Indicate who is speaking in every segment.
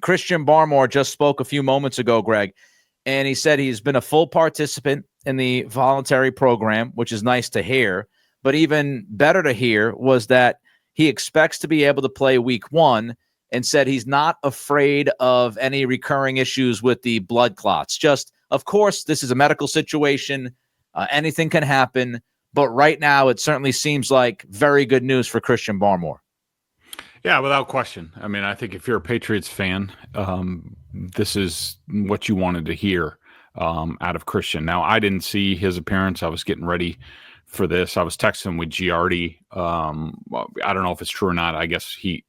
Speaker 1: Christian Barmore just spoke a few moments ago, Greg, and he said he's been a full participant in the voluntary program, which is nice to hear. But even better to hear was that he expects to be able to play week 1 and said he's not afraid of any recurring issues with the blood clots. Just, of course, this is a medical situation. Anything can happen. But right now, it certainly seems like very good news for Christian Barmore.
Speaker 2: Yeah, without question. I mean, I think if you're a Patriots fan, this is what you wanted to hear out of Christian. Now, I didn't see his appearance. I was getting ready for this. I was texting with Giardi. I don't know if it's true or not. I guess he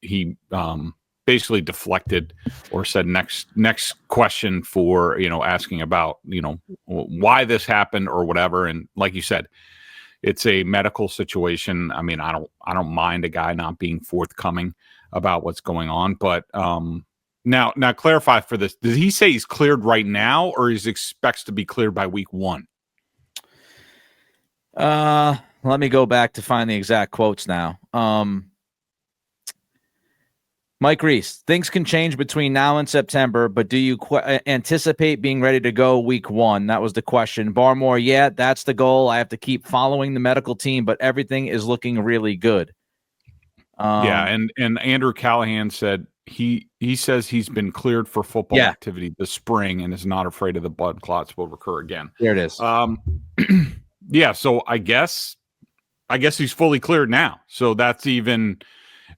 Speaker 2: basically deflected or said next question for, asking about, why this happened or whatever. And like you said, it's a medical situation. I mean, I don't mind a guy not being forthcoming about what's going on, but now clarify for this. Did he say he's cleared right now, or he expects to be cleared by week 1?
Speaker 1: Let me go back to find the exact quotes now. Mike Reese, things can change between now and September, but do you anticipate being ready to go week 1? That was the question. Barmore, yeah, that's the goal. I have to keep following the medical team, but everything is looking really good.
Speaker 2: And Andrew Callahan said he says he's been cleared for football activity this spring and is not afraid of the blood clots will recur again.
Speaker 1: There it is.
Speaker 2: Yeah, so I guess he's fully cleared now. So that's even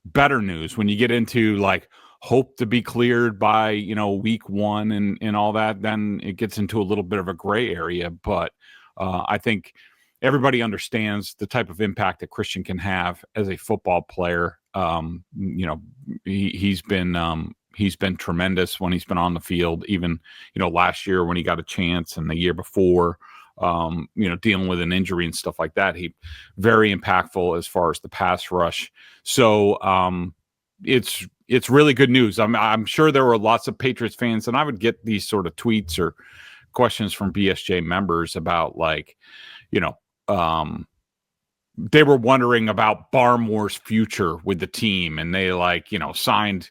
Speaker 2: better news when you get into like hope to be cleared by week 1 and all that. Then it gets into a little bit of a gray area, but I think everybody understands the type of impact that Christian can have as a football player. He's been tremendous when he's been on the field, even last year when he got a chance and the year before, dealing with an injury and stuff like that. He very impactful as far as the pass rush. So it's really good news. I'm sure there were lots of Patriots fans, and I would get these sort of tweets or questions from BSJ members about they were wondering about Barmore's future with the team, and they signed,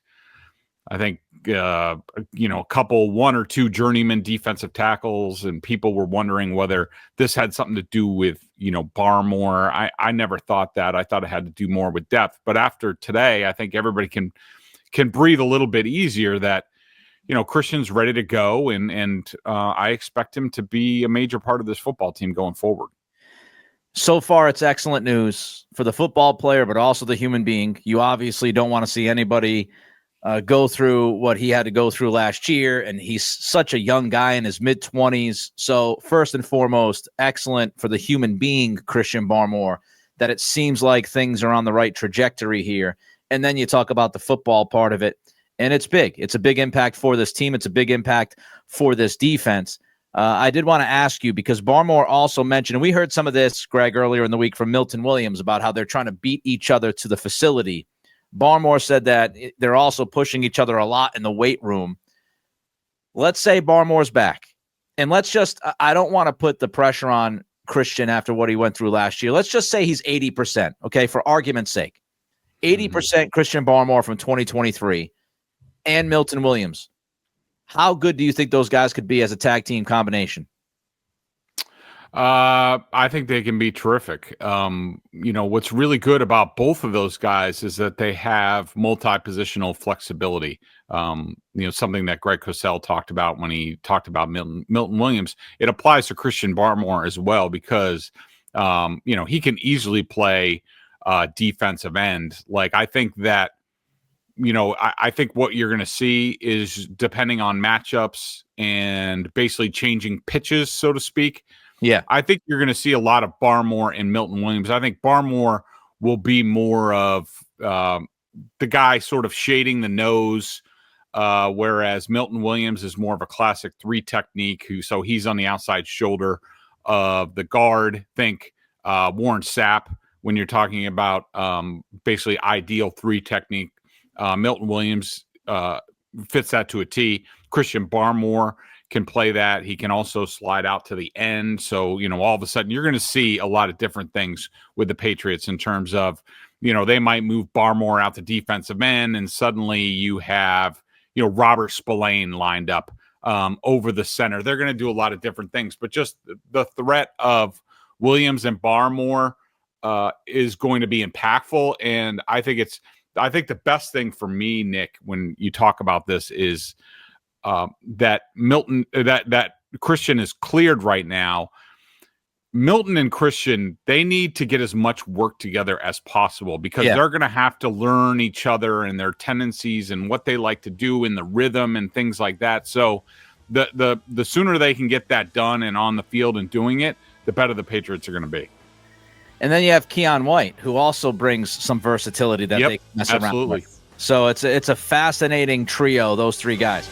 Speaker 2: I think, a couple, 1 or 2 journeyman defensive tackles, and people were wondering whether this had something to do with, Barmore. I never thought that. I thought it had to do more with depth. But after today, I think everybody can breathe a little bit easier that, Christian's ready to go, and I expect him to be a major part of this football team going forward.
Speaker 1: So far, it's excellent news for the football player, but also the human being. You obviously don't want to see anybody go through what he had to go through last year, and he's such a young guy in his mid-20s. So first and foremost, excellent for the human being, Christian Barmore, that it seems like things are on the right trajectory here. And then you talk about the football part of it, and it's big. It's a big impact for this team. It's a big impact for this defense. I did want to ask you, because Barmore also mentioned, and we heard some of this, Greg, earlier in the week from Milton Williams about how they're trying to beat each other to the facility. Barmore said that they're also pushing each other a lot in the weight room. Let's say Barmore's back. And I don't want to put the pressure on Christian after what he went through last year. Let's just say he's 80%, okay, for argument's sake. 80% Christian Barmore from 2023 and Milton Williams. How good do you think those guys could be as a tag team combination?
Speaker 2: I think they can be terrific. What's really good about both of those guys is that they have multi-positional flexibility. Something that Greg Cosell talked about when he talked about Milton Williams. It applies to Christian Barmore as well, because he can easily play defensive end. Like, I think that I think what you're going to see is, depending on matchups and basically changing pitches, so to speak.
Speaker 1: Yeah,
Speaker 2: I think you're going to see a lot of Barmore and Milton Williams. I think Barmore will be more of the guy sort of shading the nose, whereas Milton Williams is more of a classic 3 technique. So he's on the outside shoulder of the guard. Think Warren Sapp when you're talking about basically ideal 3 technique. Milton Williams fits that to a T. Christian Barmore can play that. He can also slide out to the end. So, all of a sudden you're going to see a lot of different things with the Patriots in terms of, they might move Barmore out to defensive end, and suddenly you have, Robert Spillane lined up over the center. They're going to do a lot of different things, but just the threat of Williams and Barmore is going to be impactful. And I think the best thing for me, Nick, when you talk about this is that Christian is cleared right now. Milton and Christian, they need to get as much work together as possible because they're going to have to learn each other and their tendencies and what they like to do in the rhythm and things like that. So the sooner they can get that done and on the field and doing it, the better the Patriots are going to be.
Speaker 1: And then you have Keon White, who also brings some versatility that they can mess around with. So it's a fascinating trio, those three guys.